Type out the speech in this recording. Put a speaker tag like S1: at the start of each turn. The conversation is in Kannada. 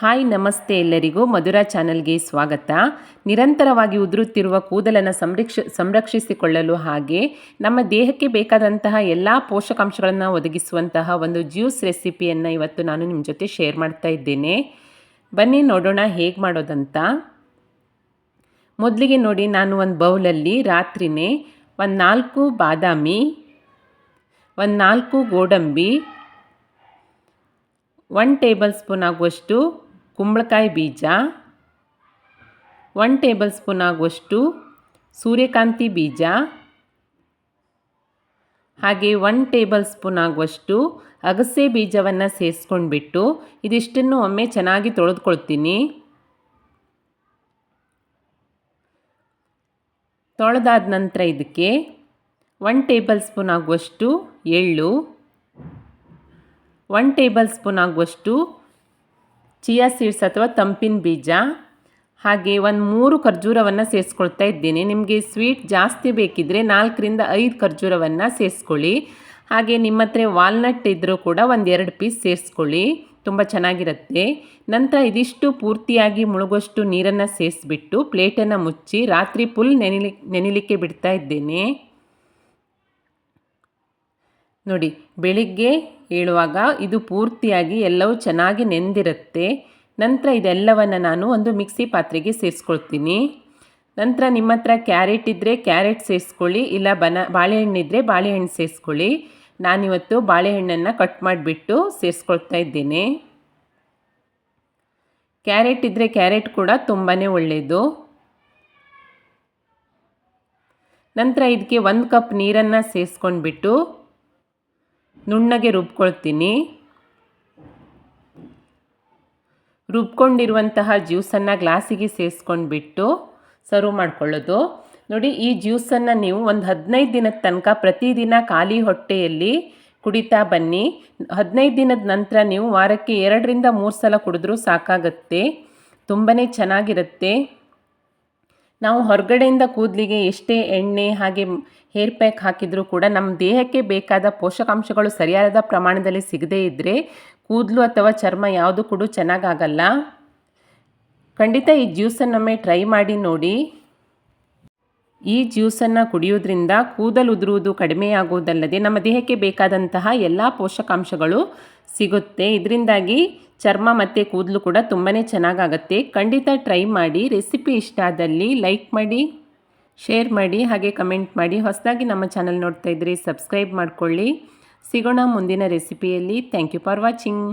S1: ಹಾಯ್ ನಮಸ್ತೆ ಎಲ್ಲರಿಗೂ ಮಧುರಾ ಚಾನಲ್ಗೆ ಸ್ವಾಗತ. ನಿರಂತರವಾಗಿ ಉದುರುತ್ತಿರುವ ಕೂದಲನ್ನು ಸಂರಕ್ಷಿಸಿಕೊಳ್ಳಲು ಹಾಗೆ ನಮ್ಮ ದೇಹಕ್ಕೆ ಬೇಕಾದಂತಹ ಎಲ್ಲ ಪೋಷಕಾಂಶಗಳನ್ನು ಒದಗಿಸುವಂತಹ ಒಂದು ಜ್ಯೂಸ್ ರೆಸಿಪಿಯನ್ನು ಇವತ್ತು ನಾನು ನಿಮ್ಮ ಜೊತೆ ಶೇರ್ ಮಾಡ್ತಾ ಇದ್ದೇನೆ. ಬನ್ನಿ ನೋಡೋಣ ಹೇಗೆ ಮಾಡೋದಂತ. ಮೊದಲಿಗೆ ನೋಡಿ, ನಾನು ಒಂದು ಬೌಲಲ್ಲಿ ರಾತ್ರಿನೇ ಒಂದು 4 ಬಾದಾಮಿ, ಒಂದು 4 ಗೋಡಂಬಿ, 1 ಟೇಬಲ್ ಸ್ಪೂನ್ ಆಗುವಷ್ಟು ಕುಂಬಳಕಾಯಿ ಬೀಜ, 1 ಟೇಬಲ್ ಸ್ಪೂನ್ ಆಗುವಷ್ಟು ಸೂರ್ಯಕಾಂತಿ ಬೀಜ, ಹಾಗೆ 1 ಟೇಬಲ್ ಸ್ಪೂನ್ ಆಗುವಷ್ಟು ಅಗಸೆ ಬೀಜವನ್ನು ಸೇರಿಸ್ಕೊಂಡ್ಬಿಟ್ಟು ಇದಿಷ್ಟನ್ನು ಒಮ್ಮೆ ಚೆನ್ನಾಗಿ ತೊಳೆದುಕೊಳ್ತೀನಿ. ತೊಳೆದಾದ ನಂತರ ಇದಕ್ಕೆ 1 ಟೇಬಲ್ ಸ್ಪೂನ್ ಆಗುವಷ್ಟು ಎಳ್ಳು, 1 ಟೇಬಲ್ ಸ್ಪೂನ್ ಆಗುವಷ್ಟು ಚಿಯಾ ಸೀಡ್ಸ್ ಅಥವಾ ತಂಪಿನ ಬೀಜ, ಹಾಗೆ ಒಂದು 3 ಖರ್ಜೂರವನ್ನು ಸೇರಿಸ್ಕೊಳ್ತಾ ಇದ್ದೇನೆ. ನಿಮಗೆ ಸ್ವೀಟ್ ಜಾಸ್ತಿ ಬೇಕಿದ್ದರೆ 4 ರಿಂದ 5 ಖರ್ಜೂರವನ್ನು ಸೇರಿಸ್ಕೊಳ್ಳಿ. ಹಾಗೆ ನಿಮ್ಮ ಹತ್ರ ವಾಲ್ನಟ್ ಇದ್ದರೂ ಕೂಡ ಒಂದು 2 ಪೀಸ್ ಸೇರಿಸ್ಕೊಳ್ಳಿ, ತುಂಬ ಚೆನ್ನಾಗಿರುತ್ತೆ. ನಂತರ ಇದಿಷ್ಟು ಪೂರ್ತಿಯಾಗಿ ಮುಳುಗುವಷ್ಟು ನೀರನ್ನು ಸೇರಿಸ್ಬಿಟ್ಟು ಪ್ಲೇಟನ್ನು ಮುಚ್ಚಿ ರಾತ್ರಿ ಫುಲ್ ನೆನೆಲಿಕ್ಕೆ ಬಿಡ್ತಾ ಇದ್ದೇನೆ. ನೋಡಿ, ಬೆಳಿಗ್ಗೆ ಏಳುವಾಗ ಇದು ಪೂರ್ತಿಯಾಗಿ ಎಲ್ಲವೂ ಚೆನ್ನಾಗಿ ನೆಂದಿರುತ್ತೆ. ನಂತರ ಇದೆಲ್ಲವನ್ನು ನಾನು ಒಂದು ಮಿಕ್ಸಿ ಪಾತ್ರೆಗೆ ಸೇರಿಸ್ಕೊಳ್ತೀನಿ. ನಂತರ ನಿಮ್ಮ ಹತ್ರ ಕ್ಯಾರೆಟ್ ಇದ್ದರೆ ಕ್ಯಾರೆಟ್ ಸೇರಿಸ್ಕೊಳ್ಳಿ, ಇಲ್ಲ ಬಾಳೆಹಣ್ಣಿದ್ದರೆ ಬಾಳೆಹಣ್ಣು ಸೇರಿಸ್ಕೊಳ್ಳಿ. ನಾನಿವತ್ತು ಬಾಳೆಹಣ್ಣನ್ನು ಕಟ್ ಮಾಡಿಬಿಟ್ಟು ಸೇರಿಸ್ಕೊಳ್ತಾ ಇದ್ದೇನೆ. ಕ್ಯಾರೆಟ್ ಇದ್ದರೆ ಕ್ಯಾರೆಟ್ ಕೂಡ ತುಂಬಾ ಒಳ್ಳೆಯದು. ನಂತರ ಇದಕ್ಕೆ 1 ಕಪ್ ನೀರನ್ನು ಸೇರಿಸ್ಕೊಂಡ್ಬಿಟ್ಟು ನುಣ್ಣಗೆ ರುಬ್ಕೊಳ್ತೀನಿ. ರುಬ್ಕೊಂಡಿರುವಂತಹ ಜ್ಯೂಸನ್ನು ಗ್ಲಾಸಿಗೆ ಸೇರಿಸ್ಕೊಂಡ್ಬಿಟ್ಟು ಸರ್ವ್ ಮಾಡ್ಕೊಳ್ಳೋದು. ನೋಡಿ, ಈ ಜ್ಯೂಸನ್ನು ನೀವು ಒಂದು 15 ದಿನದ ತನಕ ಪ್ರತಿದಿನ ಖಾಲಿ ಹೊಟ್ಟೆಯಲ್ಲಿ ಕುಡಿತಾ ಬನ್ನಿ. 15 ದಿನದ ನಂತರ ನೀವು ವಾರಕ್ಕೆ 2 ರಿಂದ 3 ಸಲ ಕುಡಿದ್ರೂ ಸಾಕಾಗತ್ತೆ. ತುಂಬಾ ಚೆನ್ನಾಗಿರುತ್ತೆ. ನಾವು ಹೊರಗಡೆಯಿಂದ ಕೂದಲಿಗೆ ಎಷ್ಟೇ ಎಣ್ಣೆ ಹಾಗೆ ಹೇರ್ ಪ್ಯಾಕ್ ಹಾಕಿದರೂ ಕೂಡ ನಮ್ಮ ದೇಹಕ್ಕೆ ಬೇಕಾದ ಪೋಷಕಾಂಶಗಳು ಸರಿಯಾದ ಪ್ರಮಾಣದಲ್ಲಿ ಸಿಗದೇ ಇದ್ದರೆ ಕೂದಲು ಅಥವಾ ಚರ್ಮ ಯಾವುದು ಕೂಡ ಚೆನ್ನಾಗಾಗಲ್ಲ. ಖಂಡಿತ ಈ ಜ್ಯೂಸನ್ನೊಮ್ಮೆ ಟ್ರೈ ಮಾಡಿ ನೋಡಿ. ಈ ಜ್ಯೂಸನ್ನು ಕುಡಿಯೋದ್ರಿಂದ ಕೂದಲು ಉದುರುವುದು ಕಡಿಮೆಯಾಗುವುದಲ್ಲದೆ ನಮ್ಮ ದೇಹಕ್ಕೆ ಬೇಕಾದಂತಹ ಎಲ್ಲ ಪೋಷಕಾಂಶಗಳು ಸಿಗುತ್ತೆ. ಇದರಿಂದಾಗಿ ಚರ್ಮ ಮತ್ತು ಕೂದಲು ಕೂಡ ತುಂಬಾ ಚೆನ್ನಾಗಾಗತ್ತೆ. ಖಂಡಿತ ಟ್ರೈ ಮಾಡಿ. ರೆಸಿಪಿ ಇಷ್ಟ ಆದಲ್ಲಿ ಲೈಕ್ ಮಾಡಿ, ಶೇರ್ ಮಾಡಿ, ಹಾಗೆ ಕಮೆಂಟ್ ಮಾಡಿ. ಹೊಸದಾಗಿ ನಮ್ಮ ಚಾನಲ್ ನೋಡ್ತಾ ಇದ್ದರೆ ಸಬ್ಸ್ಕ್ರೈಬ್ ಮಾಡಿಕೊಳ್ಳಿ. ಸಿಗೋಣ ಮುಂದಿನ ರೆಸಿಪಿಯಲ್ಲಿ. Thank you for watching.